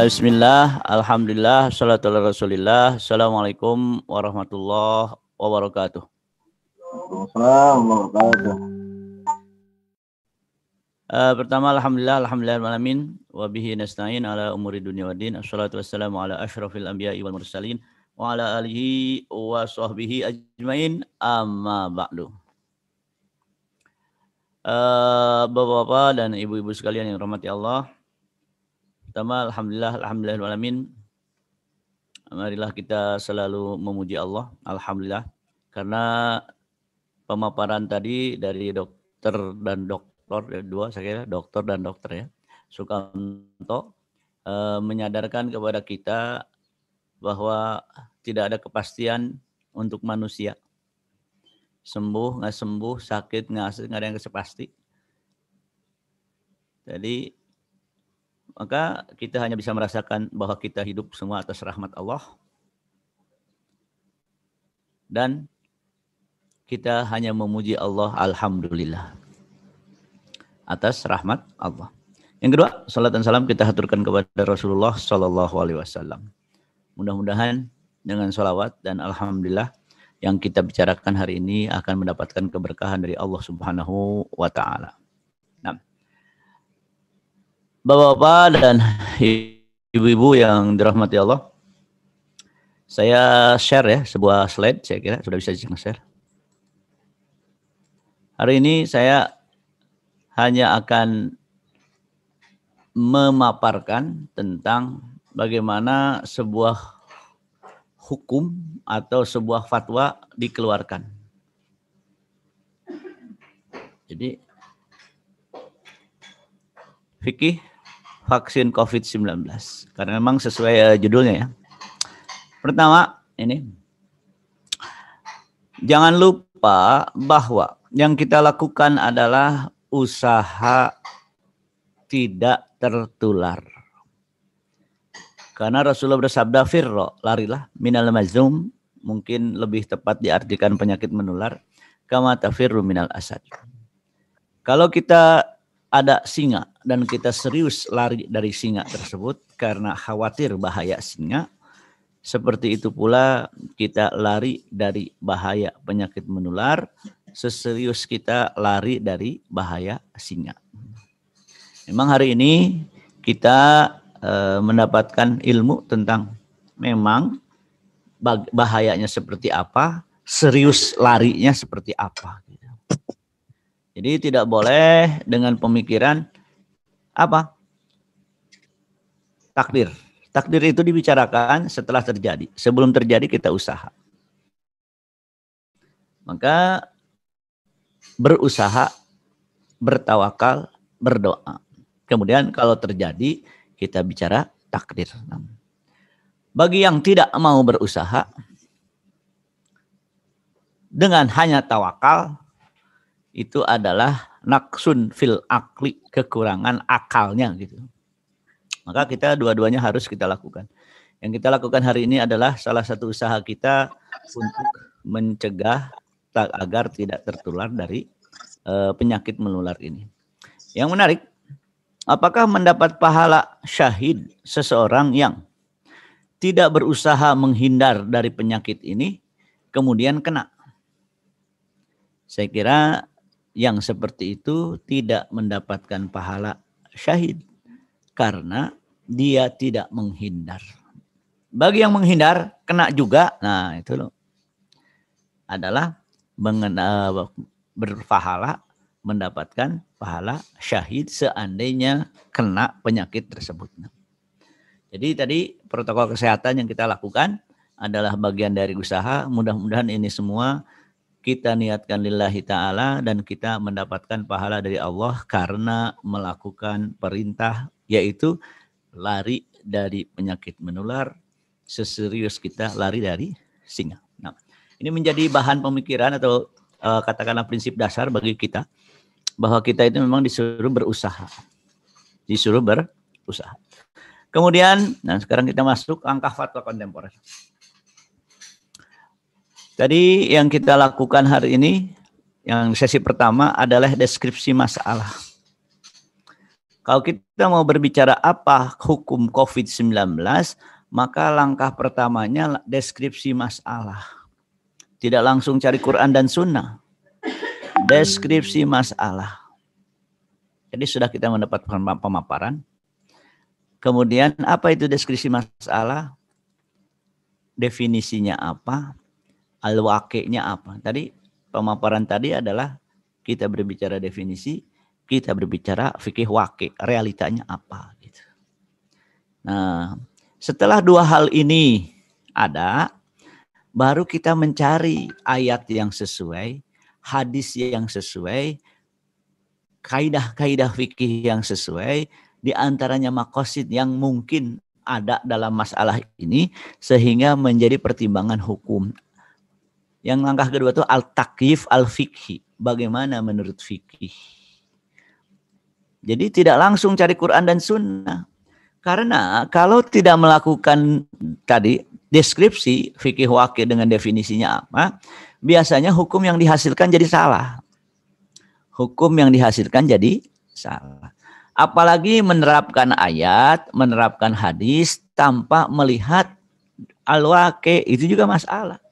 Bismillah, alhamdulillah, salatu ala rasulillah. Assalamualaikum warahmatullahi wabarakatuh. Pertama, alhamdulillah alamin wa bihi nasta'in ala umuri dunya waddin. Assalatu wassalamu ala asyrafil anbiya'i wal mursalin wa ala alihi wa sahbihi ajmain. Amma ba'du. Bapak-bapak dan ibu-ibu sekalian yang rahmati Allah. Pertama, alhamdulillah alamin. Marilah kita selalu memuji Allah, alhamdulillah. Karena pemaparan tadi dari dokter dan dokter, dua saya kira, dokter dan dokter ya, Sukamto, menyadarkan kepada kita bahwa tidak ada kepastian untuk manusia. Sembuh, nggak sembuh, sakit, nggak ada yang pasti. Jadi, maka kita hanya bisa merasakan bahwa kita hidup semua atas rahmat Allah. Dan kita hanya memuji Allah, alhamdulillah, atas rahmat Allah. Yang kedua, salat dan salam kita haturkan kepada Rasulullah Sallallahu Alaihi Wasallam. Mudah-mudahan dengan salawat dan alhamdulillah yang kita bicarakan hari ini akan mendapatkan keberkahan dari Allah Subhanahu wa Ta'ala. Nah, Bapak-bapak dan ibu-ibu yang dirahmati Allah, saya share ya sebuah slide, saya kira sudah bisa share. Hari ini saya hanya akan memaparkan tentang bagaimana sebuah hukum atau sebuah fatwa dikeluarkan. Jadi, fikih vaksin COVID-19. Karena memang sesuai judulnya ya. Pertama, ini. Jangan lupa bahwa yang kita lakukan adalah usaha tidak tertular. Karena Rasulullah bersabda, firro, larilah, minal mazum, mungkin lebih tepat diartikan penyakit menular, kama tafirru minal asad. Kalau kita ada singa dan kita serius lari dari singa tersebut karena khawatir bahaya singa, seperti itu pula kita lari dari bahaya penyakit menular, seserius kita lari dari bahaya singa. Memang hari ini kita mendapatkan ilmu tentang memang bahayanya seperti apa, serius larinya seperti apa. Jadi tidak boleh dengan pemikiran apa? Takdir. Takdir itu dibicarakan setelah terjadi. Sebelum terjadi kita usaha. Maka berusaha, bertawakal, berdoa. Kemudian kalau terjadi kita bicara takdir. Bagi yang tidak mau berusaha dengan hanya tawakal, itu adalah naksun fil akli, kekurangan akalnya gitu. Maka kita dua-duanya harus kita lakukan. Yang kita lakukan hari ini adalah salah satu usaha kita untuk mencegah agar tidak tertular dari penyakit menular ini. Yang menarik, apakah mendapat pahala syahid seseorang yang tidak berusaha menghindar dari penyakit ini kemudian kena? Saya kira yang seperti itu tidak mendapatkan pahala syahid karena dia tidak menghindar. Bagi yang menghindar kena juga, nah itu loh adalah berpahala, mendapatkan pahala syahid seandainya kena penyakit tersebut. Jadi tadi protokol kesehatan yang kita lakukan adalah bagian dari usaha. Mudah-mudahan ini semua kita niatkan lillahi ta'ala dan kita mendapatkan pahala dari Allah karena melakukan perintah, yaitu lari dari penyakit menular, seserius kita lari dari singa. Nah, ini menjadi bahan pemikiran atau katakanlah prinsip dasar bagi kita, bahwa kita itu memang disuruh berusaha. Disuruh berusaha. Kemudian, nah sekarang kita masuk angka fatwa kontemporer. Tadi yang kita lakukan hari ini, yang sesi pertama adalah deskripsi masalah. Kalau kita mau berbicara apa hukum COVID-19, maka langkah pertamanya deskripsi masalah. Tidak langsung cari Quran dan Sunnah. Deskripsi masalah. Jadi sudah kita mendapat pemaparan. Kemudian apa itu deskripsi masalah? Definisinya apa? Al-waqi'nya apa? Tadi pemaparan tadi adalah kita berbicara definisi, kita berbicara fikih waqi', realitanya apa gitu. Nah, setelah dua hal ini ada, baru kita mencari ayat yang sesuai, hadis yang sesuai, kaidah-kaidah fikih yang sesuai, di antaranya maqasid yang mungkin ada dalam masalah ini sehingga menjadi pertimbangan hukum. Yang langkah kedua itu al-takyif al-fikhi. Bagaimana menurut fikih? Jadi tidak langsung cari Quran dan Sunnah. Karena kalau tidak melakukan tadi deskripsi fikih waqi' dengan definisinya apa, biasanya hukum yang dihasilkan jadi salah. Hukum yang dihasilkan jadi salah. Apalagi menerapkan ayat, menerapkan hadis tanpa melihat al-waqi', itu juga masalah.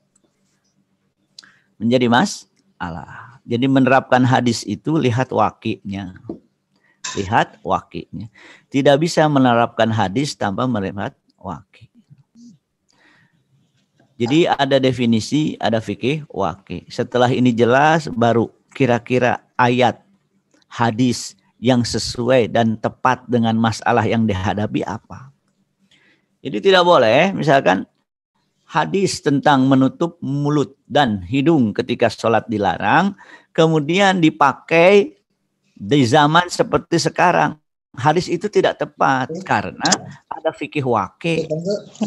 Menjadi masalah. Jadi menerapkan hadis itu lihat waqi'nya. Lihat waqi'nya. Tidak bisa menerapkan hadis tanpa melihat waqi'. Jadi ada definisi, ada fikih waqi'. Setelah ini jelas, baru kira-kira ayat, hadis yang sesuai dan tepat dengan masalah yang dihadapi apa. Jadi tidak boleh misalkan hadis tentang menutup mulut dan hidung ketika sholat dilarang, kemudian dipakai di zaman seperti sekarang. Hadis itu tidak tepat karena ada fikih waqi'.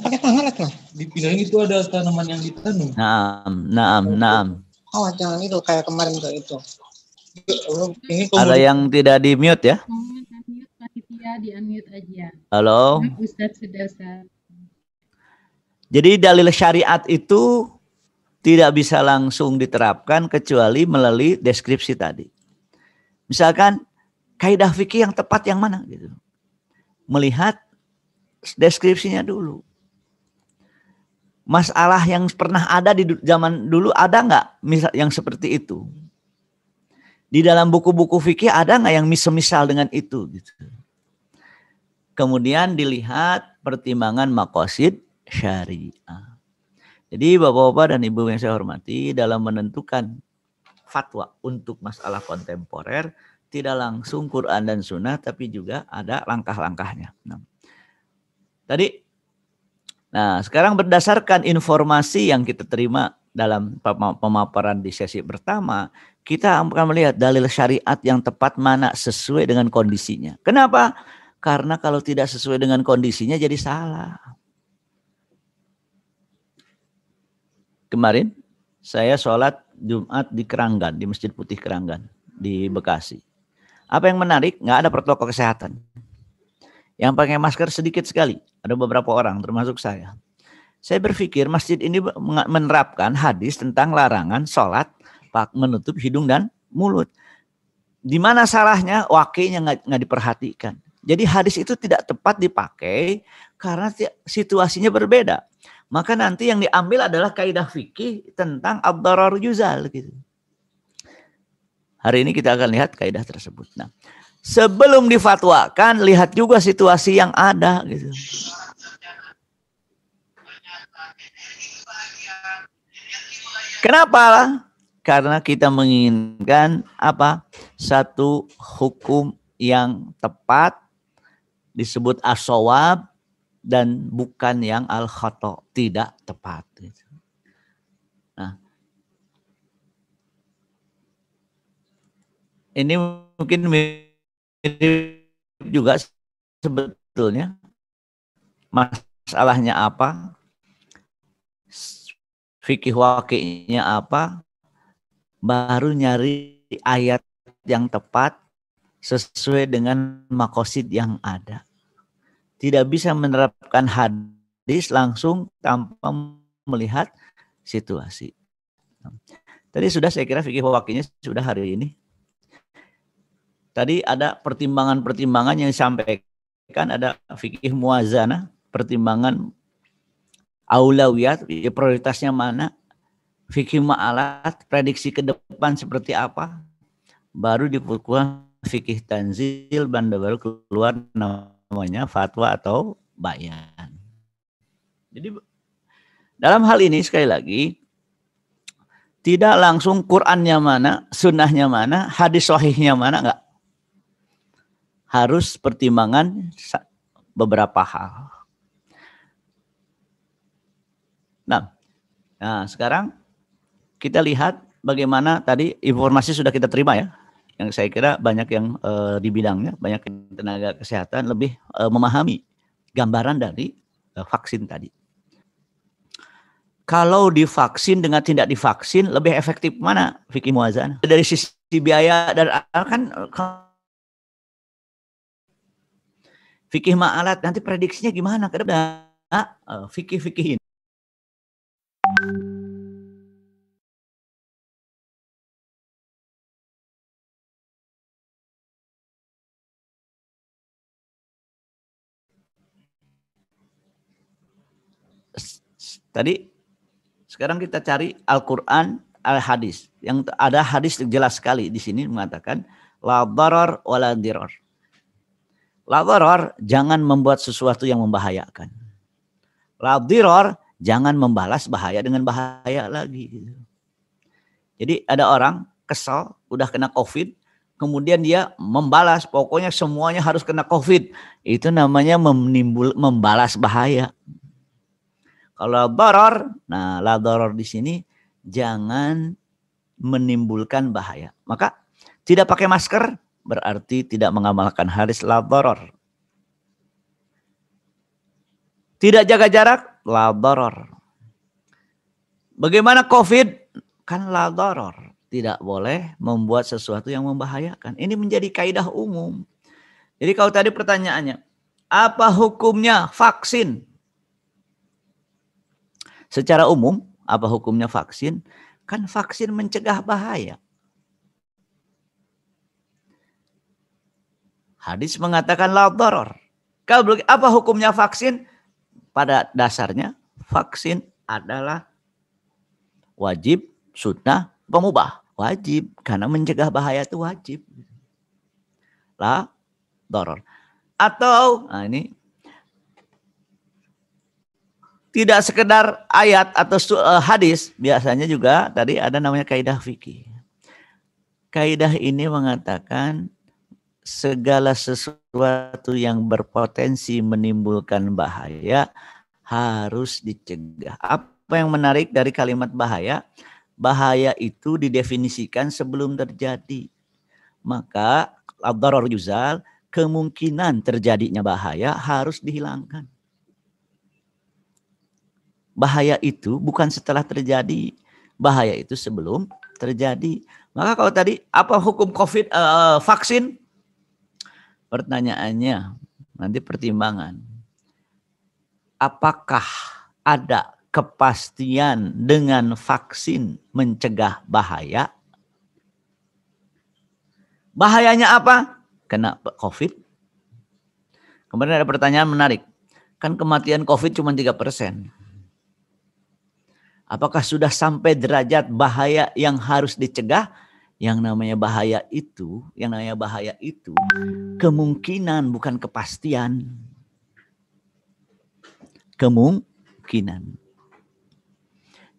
Pakai tangan lah, dipindahin itu ada tanaman yang ditanam. Naam. Oh, jangan itu kayak kemarin kayak itu. Ini ada yang tidak di mute ya? Di unmute aja. Halo. Ustaz sudah Ustaz. Jadi dalil syariat itu tidak bisa langsung diterapkan kecuali melalui deskripsi tadi. Misalkan kaidah fikih yang tepat yang mana gitu. Melihat deskripsinya dulu. Masalah yang pernah ada di zaman dulu ada nggak misal yang seperti itu? Di dalam buku-buku fikih ada nggak yang misal dengan itu? Gitu. Kemudian dilihat pertimbangan maqasid syariah. Jadi bapak-bapak dan ibu yang saya hormati, dalam menentukan fatwa untuk masalah kontemporer, tidak langsung Quran dan Sunnah, tapi juga ada langkah-langkahnya. Nah, sekarang berdasarkan informasi yang kita terima dalam pemaparan di sesi pertama, kita akan melihat dalil syariat yang tepat mana sesuai dengan kondisinya. Kenapa? Karena kalau tidak sesuai dengan kondisinya jadi salah. Kemarin saya sholat Jumat di Keranggan, di Masjid Putih Keranggan, di Bekasi. Apa yang menarik? Nggak ada protokol kesehatan. Yang pakai masker sedikit sekali. Ada beberapa orang, termasuk saya. Saya berpikir masjid ini menerapkan hadis tentang larangan sholat menutup hidung dan mulut. Di mana salahnya? Waqi'nya nggak diperhatikan. Jadi hadis itu tidak tepat dipakai karena situasinya berbeda. Maka nanti yang diambil adalah kaidah fikih tentang ad-darar yuzal gitu. Hari ini kita akan lihat kaidah tersebut. Nah, sebelum difatwakan lihat juga situasi yang ada gitu. Kenapa? Karena kita menginginkan apa? Satu hukum yang tepat disebut as-shawab dan bukan yang al-khata', tidak tepat. Nah, ini mungkin mirip juga sebetulnya masalahnya apa, fikih waqi'nya apa, baru nyari ayat yang tepat sesuai dengan maqasid yang ada. Tidak bisa menerapkan hadis langsung tanpa melihat situasi. Tadi sudah saya kira fikih waqi'nya sudah hari ini. tadi ada pertimbangan-pertimbangan yang disampaikan, ada fikih muwazanah, pertimbangan aulawiyat, ya prioritasnya mana, fikih ma'alat, prediksi ke depan seperti apa, baru dipukul fikih tanzil, baru keluar namanya fatwa atau bayan. Jadi dalam hal ini sekali lagi, tidak langsung Qur'annya mana, sunnahnya mana, hadis sahihnya mana, enggak. Harus pertimbangan beberapa hal. Nah, sekarang kita lihat bagaimana tadi informasi sudah kita terima ya. Yang saya kira banyak yang di bidangnya, banyak yang tenaga kesehatan lebih memahami gambaran dari vaksin tadi. Kalau divaksin dengan tidak divaksin lebih efektif mana fikih muwazanah? Dari sisi biaya dan kan fikih ma'alat nanti prediksinya gimana ke depan? Fikih-fikih ini. Tadi sekarang kita cari Al-Qur'an, Al-Hadis. Yang ada hadis jelas sekali di sini mengatakan la darar wala dirar. La darar, jangan membuat sesuatu yang membahayakan. La dirar, jangan membalas bahaya dengan bahaya lagi. Jadi ada orang kesal, udah kena COVID, kemudian dia membalas, pokoknya semuanya harus kena COVID. Itu namanya membalas bahaya. Kalau darar, nah la darar di sini jangan menimbulkan bahaya. Maka tidak pakai masker berarti tidak mengamalkan hadis la darar. Tidak jaga jarak, la darar. Bagaimana COVID? Kan la darar. Tidak boleh membuat sesuatu yang membahayakan. Ini menjadi kaidah umum. Jadi kalau tadi pertanyaannya, apa hukumnya vaksin? Secara umum, apa hukumnya vaksin? Kan vaksin mencegah bahaya. Hadis mengatakan la darar. Kalau apa hukumnya vaksin? Pada dasarnya vaksin adalah wajib, sunnah, pemubah. Wajib, karena mencegah bahaya itu wajib. La darar. Atau, nah ini, tidak sekedar ayat atau hadis, biasanya juga tadi ada namanya kaidah fikih. Kaidah ini mengatakan segala sesuatu yang berpotensi menimbulkan bahaya harus dicegah. Apa yang menarik dari kalimat bahaya? Bahaya itu didefinisikan sebelum terjadi. Maka ad-darar yuzal, kemungkinan terjadinya bahaya harus dihilangkan. Bahaya itu bukan setelah terjadi. Bahaya itu sebelum terjadi. Maka kalau tadi apa hukum COVID vaksin? Pertanyaannya nanti pertimbangan. Apakah ada kepastian dengan vaksin mencegah bahaya? Bahayanya apa? Kena COVID. Kemudian ada pertanyaan menarik. Kan kematian COVID cuma 3%. Apakah sudah sampai derajat bahaya yang harus dicegah? Yang namanya bahaya itu, kemungkinan bukan kepastian. Kemungkinan.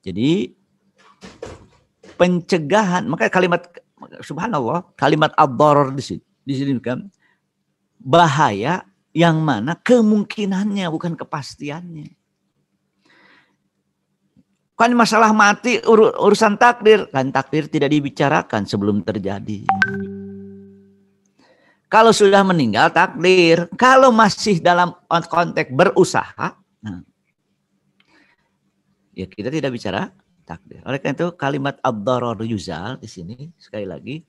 Jadi pencegahan, maka kalimat subhanallah, kalimat ad-darar di sini kan bahaya yang mana kemungkinannya bukan kepastiannya. Kan masalah mati urusan takdir. Kan takdir tidak dibicarakan sebelum terjadi. Kalau sudah meninggal takdir. Kalau masih dalam konteks berusaha. Nah, ya kita tidak bicara takdir. Oleh karena itu kalimat ad-darar yuzal di sini sekali lagi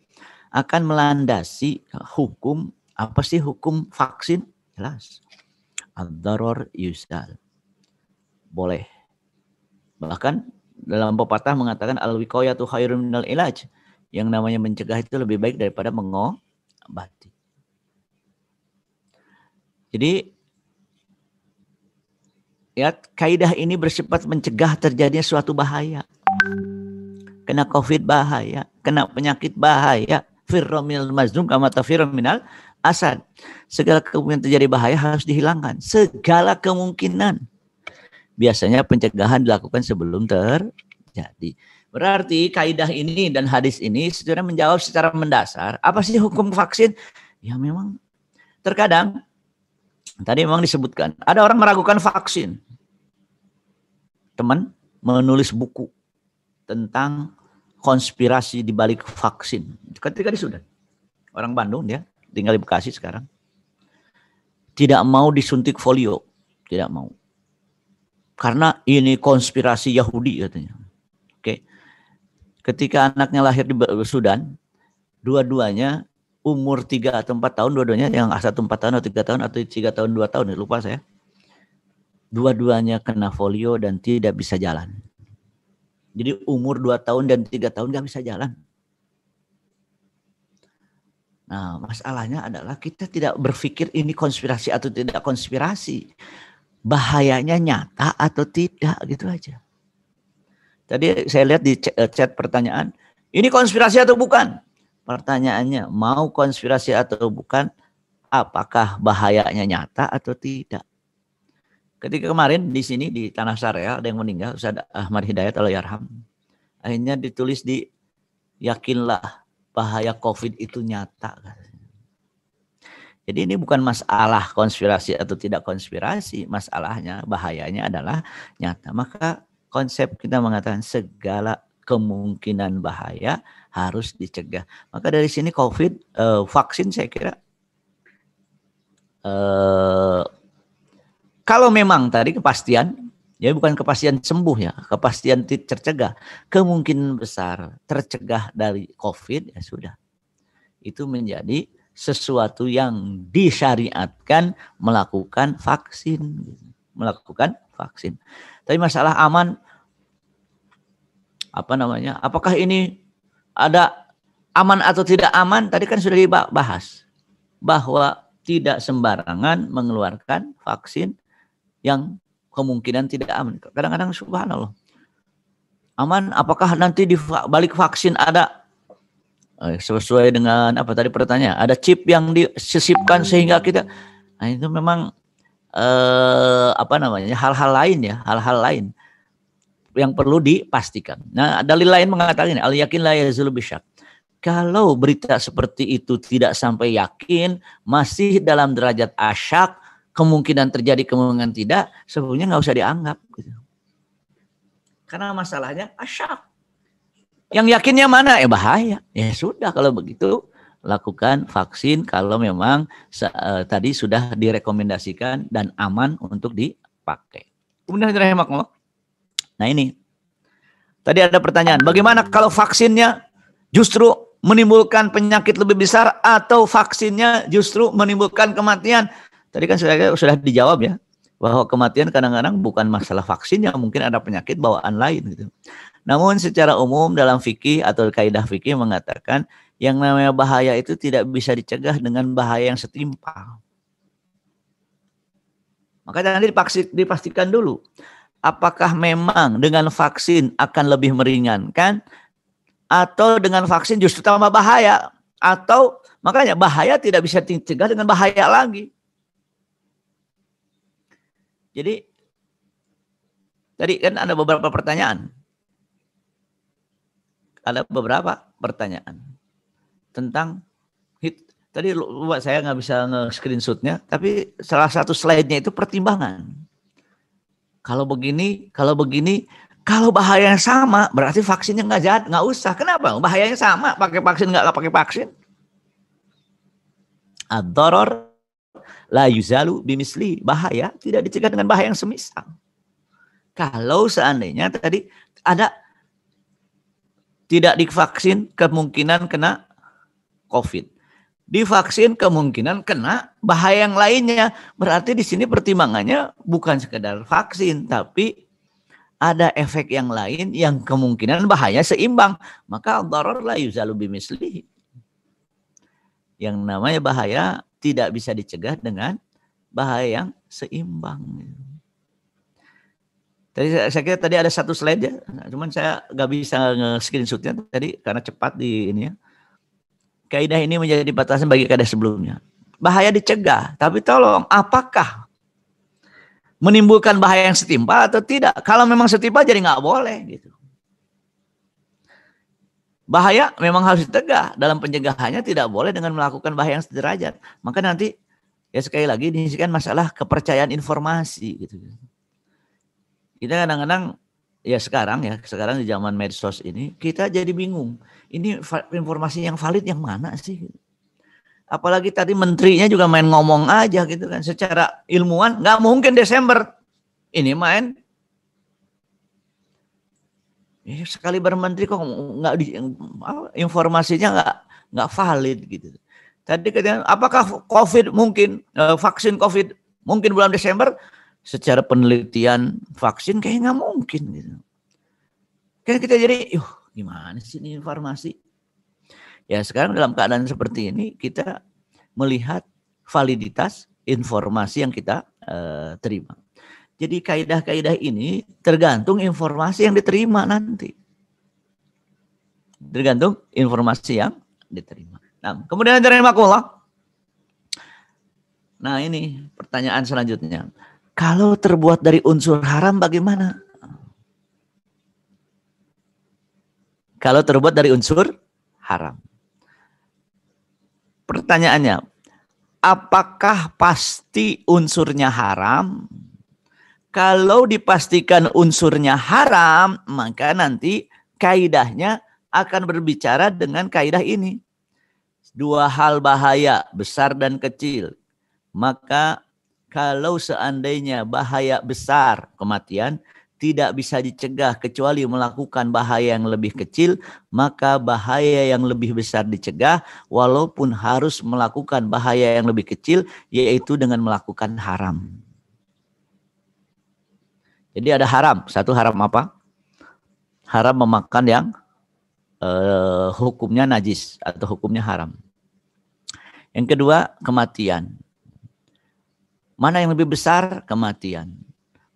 akan melandasi hukum. Apa sih hukum vaksin? Jelas. Ad-darar yuzal. Boleh. Bahkan dalam pepatah mengatakan al-wiqayatu khairun minal ilaj. Yang namanya mencegah itu lebih baik daripada abadi. Jadi ya, kaidah ini bersifat mencegah terjadinya suatu bahaya. Kena COVID bahaya, kena penyakit bahaya. Firra minal mazlum kama tafirra minal asad. Segala kemungkinan terjadi bahaya harus dihilangkan. Segala kemungkinan. Biasanya pencegahan dilakukan sebelum terjadi. Berarti kaidah ini dan hadis ini sebenarnya menjawab secara mendasar. Apa sih hukum vaksin? Ya memang terkadang tadi memang disebutkan ada orang meragukan vaksin. Teman menulis buku tentang konspirasi di balik vaksin. Ketika di Sudan, orang Bandung dia tinggal di Bekasi sekarang, tidak mau disuntik polio, tidak mau, karena ini konspirasi Yahudi katanya. Oke, ketika anaknya lahir di Sudan, dua-duanya umur 3 atau 4 tahun, dua-duanya yang satu 4 tahun atau 3 tahun atau 3 tahun 2 tahun, lupa saya. Dua-duanya kena polio dan tidak bisa jalan. Jadi umur 2 tahun dan 3 tahun nggak bisa jalan. Nah, masalahnya adalah kita tidak berpikir ini konspirasi atau tidak konspirasi. Bahayanya nyata atau tidak, gitu aja. Tadi saya lihat di chat pertanyaan, ini konspirasi atau bukan? Pertanyaannya, mau konspirasi atau bukan, apakah bahayanya nyata atau tidak? Ketika kemarin di sini di Tanah Sarea ada yang meninggal, Ustaz Ahmad Hidayat Allahyarham. Akhirnya ditulis di yakinlah bahaya COVID itu nyata. Jadi ini bukan masalah konspirasi atau tidak konspirasi, masalahnya bahayanya adalah nyata. Maka konsep kita mengatakan segala kemungkinan bahaya harus dicegah. Maka dari sini COVID, vaksin saya kira kalau memang tadi kepastian, ya bukan kepastian sembuh ya, kepastian tercegah, kemungkinan besar tercegah dari COVID, ya sudah. Itu menjadi sesuatu yang disyariatkan melakukan vaksin. Tapi masalah aman, apakah ini ada aman atau tidak aman, tadi kan sudah dibahas. Bahwa tidak sembarangan mengeluarkan vaksin yang kemungkinan tidak aman. Kadang-kadang subhanallah. Aman, apakah nanti di balik vaksin ada sesuai dengan apa tadi pertanyaan, ada chip yang disisipkan sehingga kita, nah itu memang hal-hal lain yang perlu dipastikan. Nah, dalil lain mengatakan al yakin la yazulu bisyak. Kalau berita seperti itu tidak sampai yakin, masih dalam derajat asyak, kemungkinan terjadi, kemungkinan tidak, sebenarnya nggak usah dianggap. Gitu. Karena masalahnya asyak. Yang yakinnya mana? Bahaya. Ya sudah kalau begitu, lakukan vaksin kalau memang tadi sudah direkomendasikan dan aman untuk dipakai. Kemudian rahimahullah. Nah ini, tadi ada pertanyaan, bagaimana kalau vaksinnya justru menimbulkan penyakit lebih besar atau vaksinnya justru menimbulkan kematian? Tadi kan sudah dijawab ya, bahwa kematian kadang-kadang bukan masalah vaksinnya, mungkin ada penyakit bawaan lain gitu. Namun secara umum dalam fikih atau kaidah fikih mengatakan yang namanya bahaya itu tidak bisa dicegah dengan bahaya yang setimpal. Maka nanti dipastikan dulu, apakah memang dengan vaksin akan lebih meringankan atau dengan vaksin justru tambah bahaya, atau makanya bahaya tidak bisa dicegah dengan bahaya lagi. Jadi tadi kan ada beberapa pertanyaan. Ada beberapa pertanyaan tentang tadi saya nggak bisa nge-screenshotnya, tapi salah satu slide-nya itu pertimbangan. Kalau begini, kalau bahayanya sama, berarti vaksinnya nggak usah. Kenapa? Bahayanya sama, pakai vaksin nggak pakai vaksin. Ad-darar la yuzalu bimisli, bahaya tidak dicegah dengan bahaya yang semisal. Kalau seandainya tadi ada tidak divaksin kemungkinan kena COVID, divaksin kemungkinan kena bahaya yang lainnya, berarti di sini pertimbangannya bukan sekedar vaksin, tapi ada efek yang lain yang kemungkinan bahaya seimbang. Maka ad-darar la yuzalu bimisli. Yang namanya bahaya tidak bisa dicegah dengan bahaya yang seimbang. Tadi saya kira tadi ada satu slide ya, cuman saya nggak bisa nge-screenshotnya tadi karena cepat di ini ya. Kaidah ini menjadi batasan bagi kaidah sebelumnya. Bahaya dicegah, tapi tolong apakah menimbulkan bahaya yang setimpal atau tidak? Kalau memang setimpal jadi nggak boleh gitu. Bahaya memang harus dicegah, dalam pencegahannya tidak boleh dengan melakukan bahaya yang sederajat. Maka nanti ya sekali lagi ini kan masalah kepercayaan informasi gitu. Kita kadang-kadang ya sekarang di zaman medsos ini kita jadi bingung. Ini informasi yang valid yang mana sih? Apalagi tadi menterinya juga main ngomong aja gitu kan. Secara ilmuwan nggak mungkin Desember ini main. Sekali bermenteri kok nggak informasinya nggak valid gitu. Tadi katanya apakah COVID mungkin vaksin COVID mungkin bulan Desember? Secara penelitian vaksin kayaknya nggak mungkin gitu. Kan kita jadi, gimana sih ini informasi? Ya sekarang dalam keadaan seperti ini kita melihat validitas informasi yang kita terima. Jadi kaidah-kaidah ini tergantung informasi yang diterima nanti. Tergantung informasi yang diterima. Nah, kemudian terimakumullah. Nah ini pertanyaan selanjutnya. Kalau terbuat dari unsur haram bagaimana? Kalau terbuat dari unsur haram. Pertanyaannya, apakah pasti unsurnya haram? Kalau dipastikan unsurnya haram, maka nanti kaidahnya akan berbicara dengan kaidah ini. Dua hal bahaya, besar dan kecil. Maka kalau seandainya bahaya besar, kematian, tidak bisa dicegah kecuali melakukan bahaya yang lebih kecil, maka bahaya yang lebih besar dicegah walaupun harus melakukan bahaya yang lebih kecil, yaitu dengan melakukan haram. Jadi ada haram. Satu haram apa? Haram memakan yang hukumnya najis atau hukumnya haram. Yang kedua, kematian. Mana yang lebih besar? Kematian.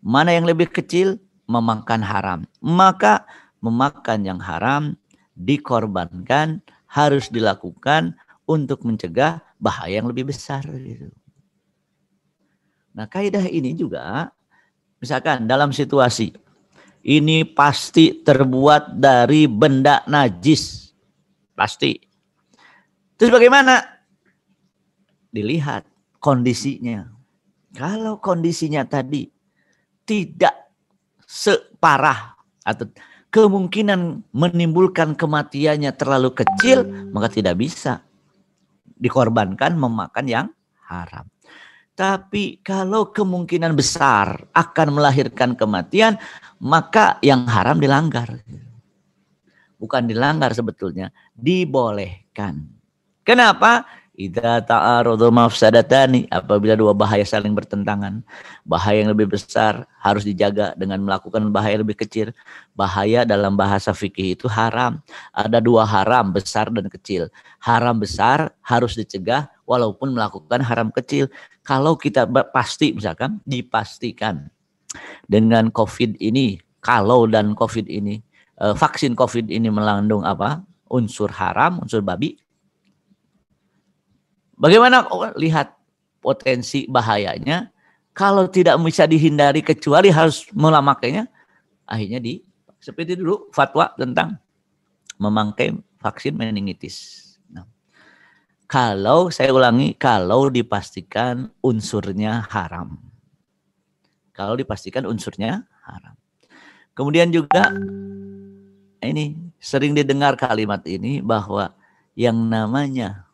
Mana yang lebih kecil? Memakan haram. Maka memakan yang haram dikorbankan, harus dilakukan untuk mencegah bahaya yang lebih besar. Nah, kaidah ini juga, misalkan dalam situasi ini pasti terbuat dari benda najis. Pasti. Terus bagaimana? Dilihat kondisinya. Kalau kondisinya tadi tidak separah atau kemungkinan menimbulkan kematiannya terlalu kecil, maka tidak bisa dikorbankan memakan yang haram. Tapi kalau kemungkinan besar akan melahirkan kematian, maka yang haram dilanggar. Bukan dilanggar sebetulnya, dibolehkan. Kenapa? Idza ta'aradu mafsadatani, apabila dua bahaya saling bertentangan, bahaya yang lebih besar harus dijaga dengan melakukan bahaya yang lebih kecil. Bahaya dalam bahasa fikih itu haram. Ada dua haram, besar dan kecil. Haram besar harus dicegah walaupun melakukan haram kecil. Kalau kita pasti misalkan dipastikan dengan COVID ini, dan COVID ini, vaksin COVID ini mengandung apa? Unsur haram, unsur babi. Bagaimana lihat potensi bahayanya? Kalau tidak bisa dihindari kecuali harus memakainya, akhirnya seperti dulu fatwa tentang memakai vaksin meningitis. Nah, saya ulangi, kalau dipastikan unsurnya haram. Kalau dipastikan unsurnya haram. Kemudian juga ini sering didengar kalimat ini bahwa yang namanya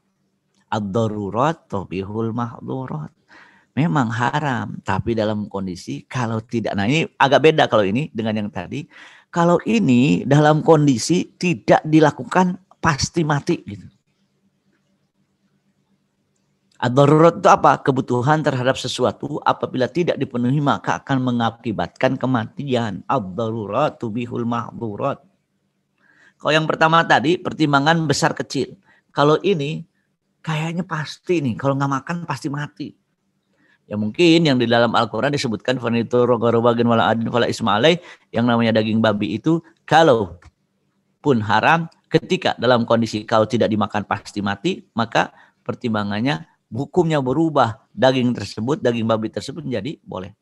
ad-darurat tubihul mahdurat. Memang haram, tapi dalam kondisi kalau tidak. Nah, ini agak beda kalau ini dengan yang tadi. Kalau ini dalam kondisi tidak dilakukan pasti mati gitu. Ad-darurat itu apa? Kebutuhan terhadap sesuatu apabila tidak dipenuhi maka akan mengakibatkan kematian. Ad-darurat tubihul mahdurat. Kalau yang pertama tadi pertimbangan besar kecil. Kalau ini kayaknya pasti nih kalau nggak makan pasti mati. Ya mungkin yang di dalam Al-Quran disebutkan yang namanya daging babi itu kalau pun haram, ketika dalam kondisi kau tidak dimakan pasti mati, maka pertimbangannya hukumnya berubah. Daging babi tersebut menjadi boleh.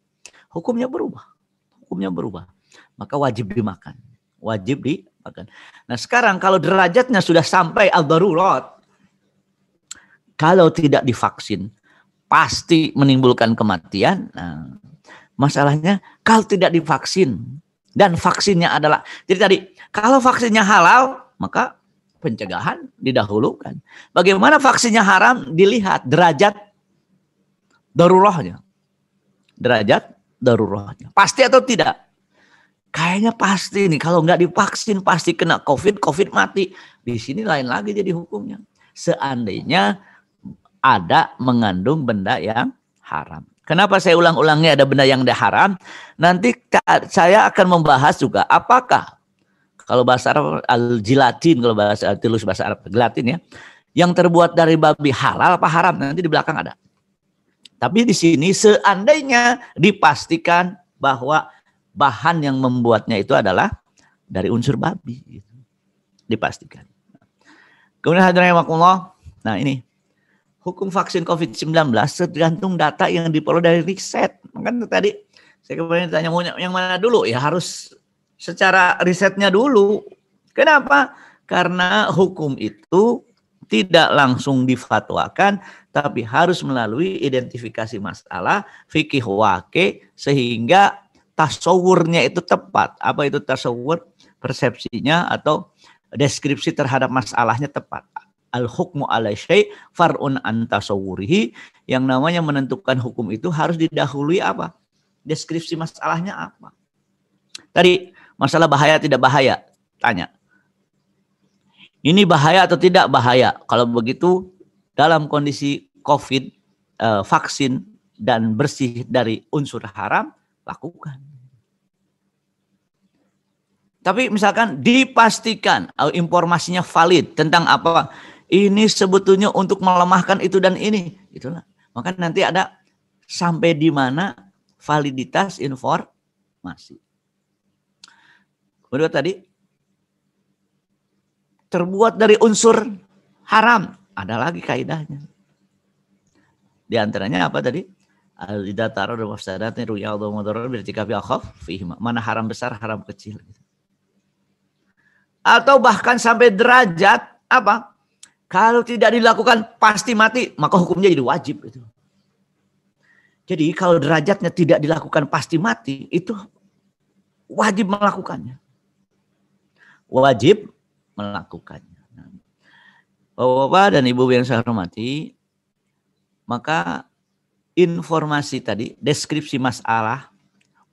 Hukumnya berubah. Maka wajib dimakan. Nah sekarang kalau derajatnya sudah sampai al-darurat, kalau tidak divaksin, pasti menimbulkan kematian. Nah, masalahnya kalau tidak divaksin dan vaksinnya adalah, jadi tadi kalau vaksinnya halal maka pencegahan didahulukan. Bagaimana vaksinnya haram dilihat derajat darurahnya. Pasti atau tidak? Kayaknya pasti nih kalau nggak divaksin pasti kena COVID mati. Di sini lain lagi jadi hukumnya. Seandainya ada mengandung benda yang haram. Kenapa saya ulang-ulangnya ada benda yang haram? Nanti saya akan membahas juga apakah kalau bahasa Arab al-jilatin, kalau bahasa tulus bahasa Arab gelatin ya, yang terbuat dari babi halal apa haram? Nanti di belakang ada. Tapi di sini seandainya dipastikan bahwa bahan yang membuatnya itu adalah dari unsur babi, dipastikan. Kemudian hadirin rahimakumullah. Nah ini hukum vaksin COVID-19 tergantung data yang diperoleh dari riset. Makanya tadi saya kemarin tanya mau yang mana dulu? Ya harus secara risetnya dulu. Kenapa? Karena hukum itu tidak langsung difatwakan, tapi harus melalui identifikasi masalah, fikih waqi, sehingga tasawurnya itu tepat. Apa itu tasawur? Persepsinya atau deskripsi terhadap masalahnya tepat. Al-hukmu ala syai' far'un an tasawwurihi, yang namanya menentukan hukum itu harus didahului apa? Deskripsi masalahnya apa? Tadi masalah bahaya tidak bahaya, tanya. Ini bahaya atau tidak bahaya? Kalau begitu dalam kondisi COVID, vaksin dan bersih dari unsur haram, lakukan. Tapi misalkan dipastikan informasinya valid tentang apa? Ini sebetulnya untuk melemahkan itu dan ini. Itulah. Maka nanti ada sampai di mana validitas informasi. Kedua tadi, terbuat dari unsur haram. Ada lagi kaidahnya. Di antaranya apa tadi? Mana haram besar, haram kecil. Atau bahkan sampai derajat apa? Kalau tidak dilakukan pasti mati, maka hukumnya jadi wajib. Jadi kalau derajatnya tidak dilakukan pasti mati, itu wajib melakukannya. Bapak-bapak dan ibu yang saya hormati, maka informasi tadi, deskripsi masalah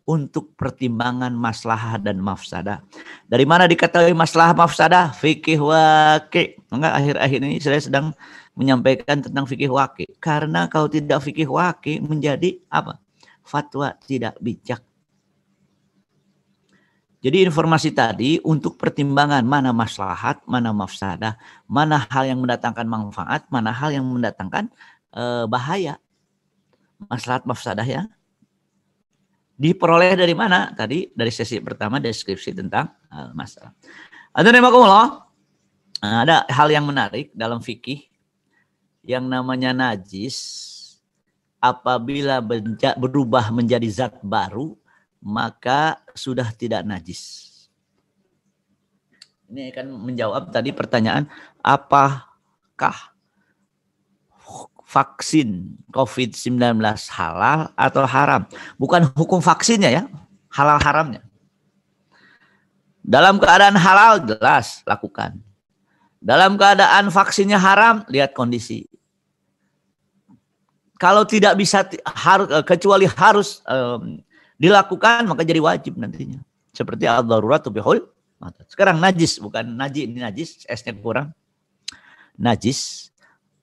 untuk pertimbangan maslahah dan mafsadah. Dari mana diketahui maslahah mafsadah? Fikih waqi. Enggak, akhir-akhir ini saya sedang menyampaikan tentang fikih waqi. Karena kalau tidak fikih waqi menjadi apa? Fatwa tidak bijak. Jadi informasi tadi untuk pertimbangan mana maslahat, mana mafsadah, mana hal yang mendatangkan manfaat, mana hal yang mendatangkan bahaya. Maslahat mafsadah ya. Diperoleh dari mana? Tadi dari sesi pertama deskripsi tentang masalah. Ada hal yang menarik dalam fikih yang namanya najis. Apabila berubah menjadi zat baru, maka sudah tidak najis. Ini akan menjawab tadi pertanyaan, apakah vaksin COVID-19 halal atau haram? Bukan hukum vaksinnya ya, halal haramnya. Dalam keadaan halal jelas lakukan. Dalam keadaan vaksinnya haram, lihat kondisi. Kalau tidak bisa kecuali harus dilakukan, maka jadi wajib nantinya. Seperti al-daruratu bihul. Sekarang najis, bukan naji, ini najis, S-nya kurang. Najis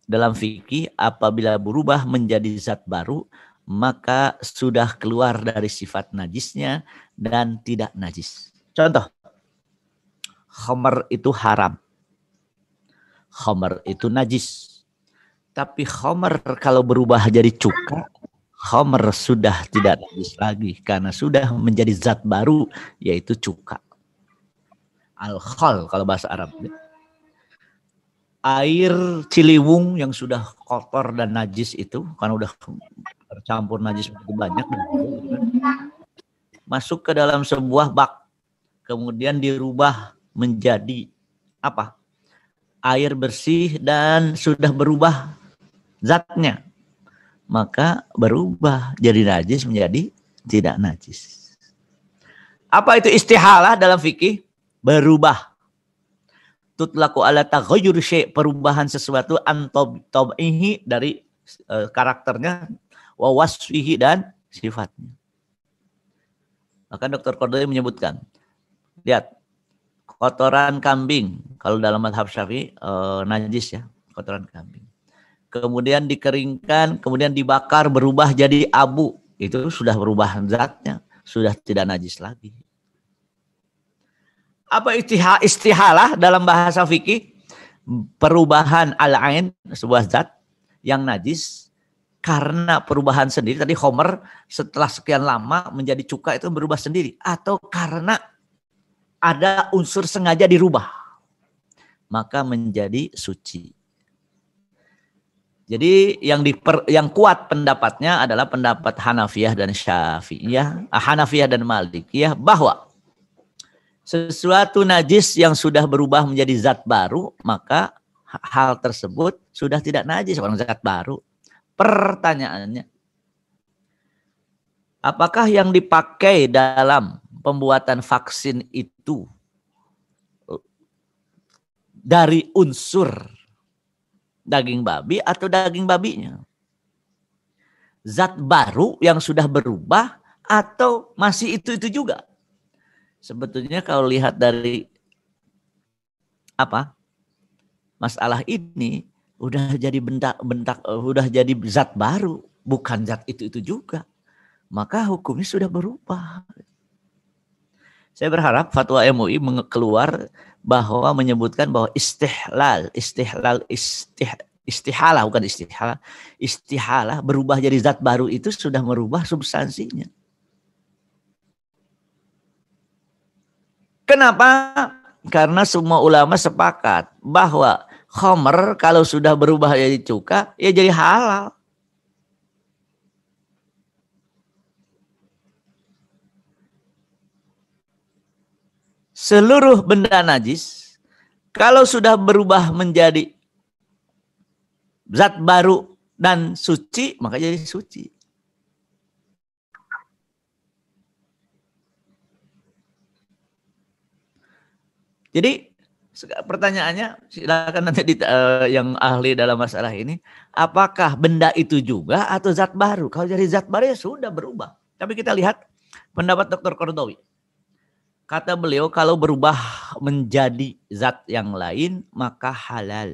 dalam fikih apabila berubah menjadi zat baru, maka sudah keluar dari sifat najisnya dan tidak najis. Contoh, khamar itu haram. Khamar itu najis. Tapi khamr kalau berubah jadi cuka, khamr sudah tidak najis lagi karena sudah menjadi zat baru yaitu cuka. Al-khal kalau bahasa Arabnya. Air Ciliwung yang sudah kotor dan najis itu karena udah tercampur najis begitu banyak masuk ke dalam sebuah bak, kemudian dirubah menjadi apa? Air bersih dan sudah berubah zatnya, maka berubah jadi najis menjadi tidak najis. Apa itu istihalah dalam fikih? Berubah. Tutlaku ala taghayyur syai', perubahan sesuatu an tab'ihi dari karakternya, wa wasfihi dan sifatnya. Maka Dr. Qardawi menyebutkan, lihat, kotoran kambing kalau dalam mazhab Syafi'i najis ya, kotoran kambing. Kemudian dikeringkan, kemudian dibakar berubah jadi abu, itu sudah berubah zatnya, sudah tidak najis lagi. Apa istihalah dalam bahasa fikih? Perubahan al-ain, sebuah zat yang najis karena perubahan sendiri. Tadi khamr setelah sekian lama menjadi cuka itu berubah sendiri, atau karena ada unsur sengaja dirubah, maka menjadi suci. Jadi yang kuat pendapatnya adalah pendapat Hanafiyah dan Syafi'iyah, Hanafiyah dan Malikiyah, bahwa sesuatu najis yang sudah berubah menjadi zat baru, maka hal tersebut sudah tidak najis, orang zat baru. Pertanyaannya, apakah yang dipakai dalam pembuatan vaksin itu dari unsur daging babi atau daging babinya? Zat baru yang sudah berubah atau masih itu juga? Sebetulnya kalau lihat dari masalah ini udah jadi udah jadi zat baru, bukan zat itu juga. Maka hukumnya sudah berubah. Saya berharap fatwa MUI keluar bahwa menyebutkan bahwa istihalah berubah jadi zat baru itu sudah merubah substansinya. Kenapa? Karena semua ulama sepakat bahwa khamr kalau sudah berubah jadi cuka, ya jadi halal. Seluruh benda najis, kalau sudah berubah menjadi zat baru dan suci, maka jadi suci. Jadi pertanyaannya, silakan nanti yang ahli dalam masalah ini, apakah benda itu juga atau zat baru? Kalau jadi zat baru ya sudah berubah. Tapi kita lihat pendapat Dr. Qardawi. Kata beliau, kalau berubah menjadi zat yang lain, maka halal.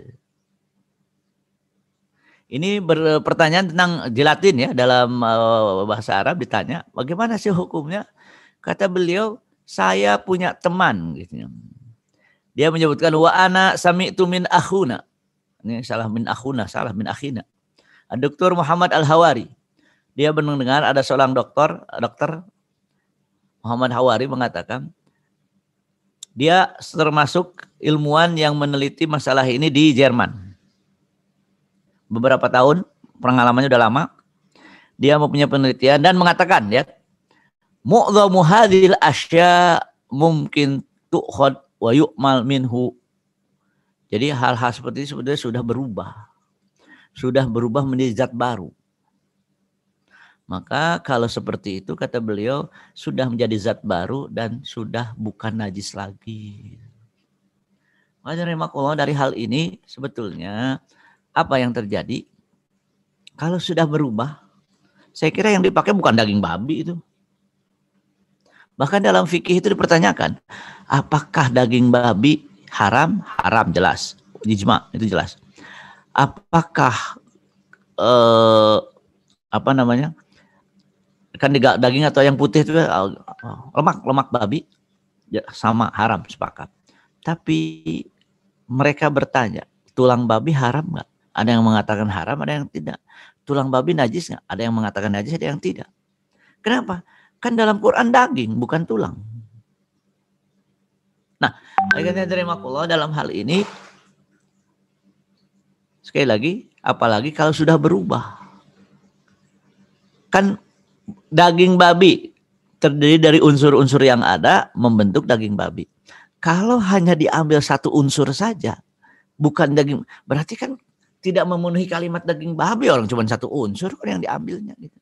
Ini pertanyaan tentang gelatin ya, dalam bahasa Arab ditanya, bagaimana sih hukumnya? Kata beliau, saya punya teman gitu. Dia menyebutkan wa ana sami'tu min akhuna. Ini salah min akhuna, salah min akhina. Dr. Muhammad Al-Hawari. Dia mendengar ada seorang dokter Muhammad Hawari mengatakan dia termasuk ilmuwan yang meneliti masalah ini di Jerman. Beberapa tahun, pengalamannya udah lama. Dia mempunyai penelitian dan mengatakan ya, mu'dhamu hadhil asya mungkin tu'khad wa yu'mal minhu. Jadi hal-hal seperti ini sebenarnya sudah berubah menjadi zat baru. Maka kalau seperti itu kata beliau sudah menjadi zat baru dan sudah bukan najis lagi. Maka dari hal ini sebetulnya apa yang terjadi? Kalau sudah berubah, saya kira yang dipakai bukan daging babi itu. Bahkan dalam fikih itu dipertanyakan, apakah daging babi haram? Haram jelas, ijma itu jelas. Apakah kan daging atau yang putih itu lemak babi ya, sama haram, sepakat. Tapi mereka bertanya, tulang babi haram nggak? Ada yang mengatakan haram, ada yang tidak. Tulang babi najis nggak? Ada yang mengatakan najis, ada yang tidak. Kenapa? Kan dalam Quran daging, bukan tulang. Nah, akhirnya terimakullah dalam hal ini, sekali lagi, apalagi kalau sudah berubah. Kan daging babi terdiri dari unsur-unsur yang ada membentuk daging babi. Kalau hanya diambil satu unsur saja, bukan daging, berarti kan tidak memenuhi kalimat daging babi, orang cuma satu unsur yang diambilnya gitu.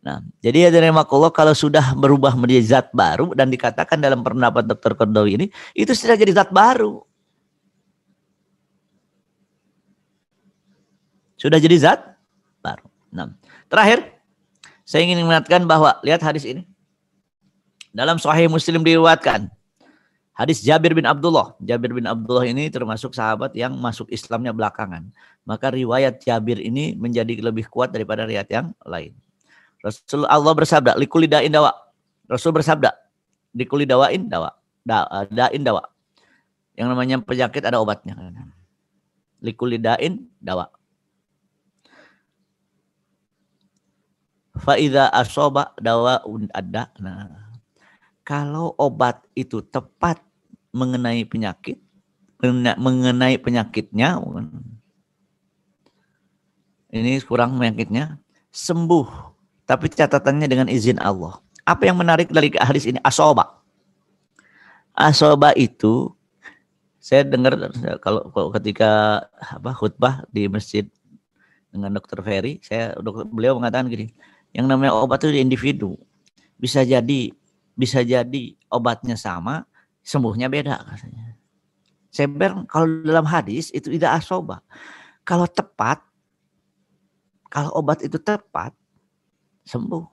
Nah, jadi ya terimakullah kalau sudah berubah menjadi zat baru dan dikatakan dalam pendapat Dr. Qaradawi ini, itu sudah jadi zat baru. Sudah jadi zat baru. Nah, terakhir saya ingin mengingatkan bahwa lihat hadis ini. Dalam Sahih Muslim diriwayatkan hadis Jabir bin Abdullah. Jabir bin Abdullah ini termasuk sahabat yang masuk Islamnya belakangan. Maka riwayat Jabir ini menjadi lebih kuat daripada riwayat yang lain. Rasulullah bersabda, likuli da'in dawa. Rasul bersabda, likuli dawain dawa. Da'in dawa. Yang namanya penyakit ada obatnya. Likuli da'in dawa. Fa'idha asoba dawaun ada. Nah, kalau obat itu tepat mengenai penyakit, mengenai penyakitnya, ini kurang penyakitnya, sembuh. Tapi catatannya dengan izin Allah. Apa yang menarik dari hadis ini? Asoba. Asoba itu, saya dengar kalau ketika khutbah di masjid dengan Dr. Ferry, beliau mengatakan gini, yang namanya obat itu individu. Bisa jadi obatnya sama, sembuhnya beda katanya. Saya bilang kalau dalam hadis itu tidak asoba. Kalau tepat, kalau obat itu tepat, sembuh.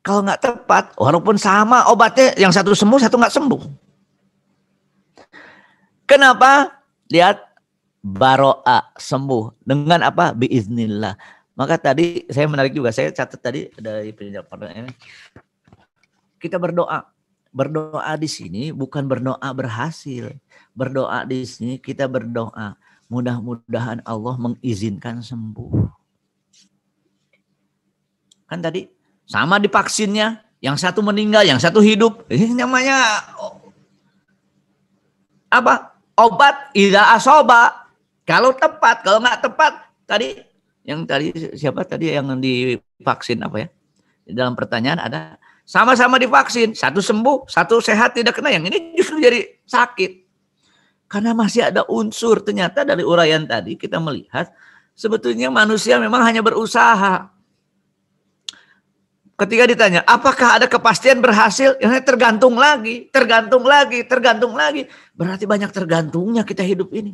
Kalau nggak tepat, walaupun sama obatnya, yang satu sembuh, satu nggak sembuh. Kenapa? Lihat, baro'a, sembuh. Dengan apa? Biiznillah. Maka tadi saya menarik juga, saya catat tadi dari penjelasan ini. Kita berdoa. Berdoa di sini bukan berdoa berhasil. Berdoa di sini kita berdoa. Mudah-mudahan Allah mengizinkan sembuh. Kan tadi sama di vaksinnya, yang satu meninggal, yang satu hidup. Ini namanya apa? Obat idza asoba. Kalau tepat, kalau nggak tepat, tadi siapa tadi yang divaksin apa ya? Di dalam pertanyaan ada sama-sama divaksin, satu sembuh, satu sehat tidak kena, yang ini justru jadi sakit. Karena masih ada unsur, ternyata dari uraian tadi kita melihat sebetulnya manusia memang hanya berusaha. Ketika ditanya, apakah ada kepastian berhasil? Ya, tergantung lagi. Berarti banyak tergantungnya kita hidup ini.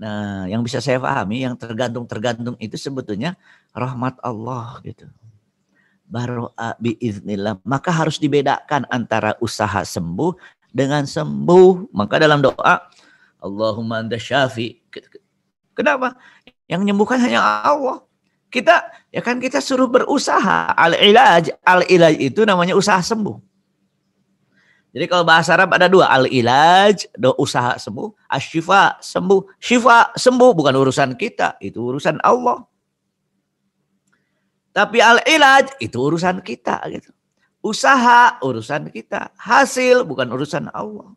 Nah, yang bisa saya pahami, yang tergantung itu sebetulnya rahmat Allah gitu. Baro'a biiznillah. Maka harus dibedakan antara usaha sembuh dengan sembuh. Maka dalam doa, Allahumma anta syafi. Kenapa? Yang menyembuhkan hanya Allah. Kita suruh berusaha. Al-ilaj itu namanya usaha sembuh. Jadi kalau bahasa Arab ada dua, al-ilaj, usaha sembuh, asyifa sembuh. Syifa sembuh bukan urusan kita, itu urusan Allah. Tapi al-ilaj itu urusan kita gitu. Usaha urusan kita, hasil bukan urusan Allah.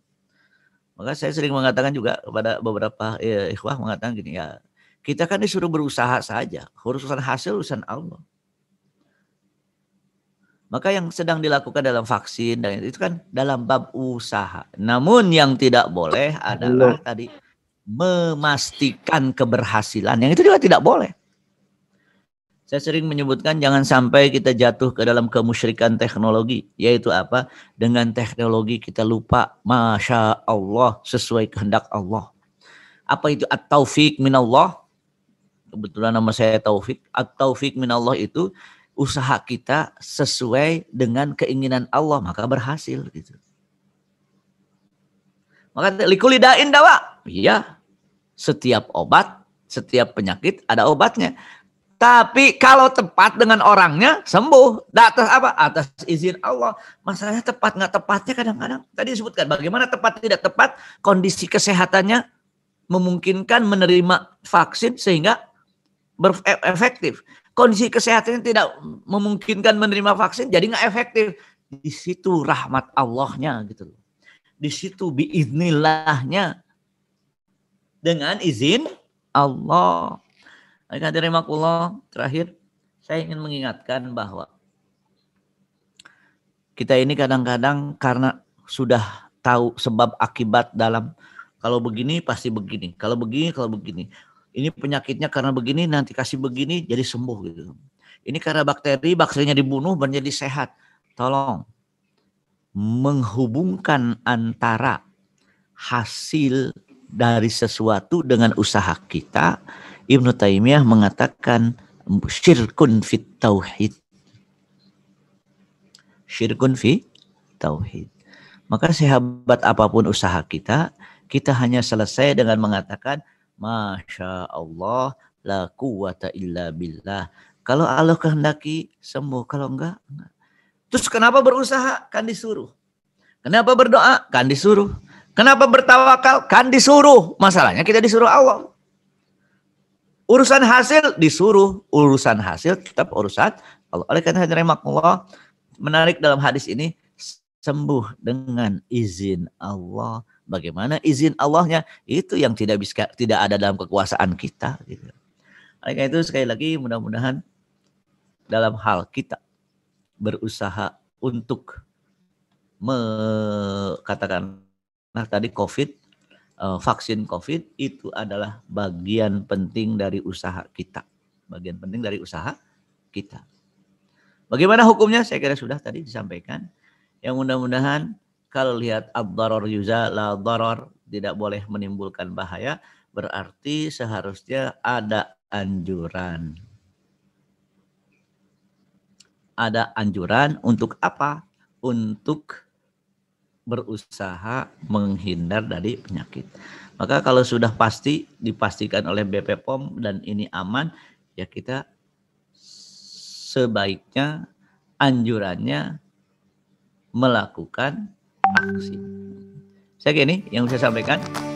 Maka saya sering mengatakan juga kepada beberapa ikhwah mengatakan gini ya, kita kan disuruh berusaha saja. Urusan hasil urusan Allah. Maka yang sedang dilakukan dalam vaksin dan itu kan dalam bab usaha. Namun yang tidak boleh adalah tadi memastikan keberhasilan. Yang itu juga tidak boleh. Saya sering menyebutkan jangan sampai kita jatuh ke dalam kemusyrikan teknologi. Yaitu apa? Dengan teknologi kita lupa Masya Allah sesuai kehendak Allah. Apa itu at-taufiq minallah? Kebetulan nama saya Taufik. At-taufiq minallah itu usaha kita sesuai dengan keinginan Allah, maka berhasil gitu. Maka likuli da'in dawa. Iya. Setiap obat, setiap penyakit ada obatnya. Tapi kalau tepat dengan orangnya sembuh. Atas apa? Atas izin Allah. Masalahnya tepat nggak tepatnya kadang-kadang. Tadi disebutkan bagaimana tepat tidak tepat, kondisi kesehatannya memungkinkan menerima vaksin sehingga efektif. Kondisi kesehatannya tidak memungkinkan menerima vaksin, jadi nggak efektif. Di situ rahmat Allahnya gitu. Di situ biiznillahnya, dengan izin Allah. Hadirin terakhir saya ingin mengingatkan bahwa kita ini kadang-kadang karena sudah tahu sebab akibat dalam kalau begini pasti begini, kalau begini kalau begini. Ini penyakitnya karena begini, nanti kasih begini jadi sembuh gitu. Ini karena bakterinya dibunuh menjadi sehat. Tolong menghubungkan antara hasil dari sesuatu dengan usaha kita. Ibnu Taimiyah mengatakan syirkun fit tauhid. Syirkun fi tauhid. Maka sehebat apapun usaha kita, kita hanya selesai dengan mengatakan Masya Allah, la quwata illa billah. Kalau Allah kehendaki sembuh, kalau enggak. Terus kenapa berusaha? Kan disuruh. Kenapa berdoa? Kan disuruh. Kenapa bertawakal? Kan disuruh. Masalahnya kita disuruh Allah. Urusan hasil disuruh. Urusan hasil tetap urusan Allah. Oleh karena Allah menarik dalam hadis ini, sembuh dengan izin Allah. Bagaimana izin Allahnya? Itu yang tidak ada dalam kekuasaan kita. Gitu. Oleh karena itu sekali lagi mudah-mudahan dalam hal kita berusaha untuk katakanlah tadi COVID, vaksin COVID itu adalah bagian penting dari usaha kita. Bagian penting dari usaha kita. Bagaimana hukumnya? Saya kira sudah tadi disampaikan. Yang mudah-mudahan kalau lihat ad-darar yuza la darar, tidak boleh menimbulkan bahaya, berarti seharusnya ada anjuran. Ada anjuran untuk apa? Untuk berusaha menghindar dari penyakit. Maka kalau sudah pasti dipastikan oleh BP POM dan ini aman, ya kita sebaiknya anjurannya melakukan aksi. Saya gini yang saya sampaikan.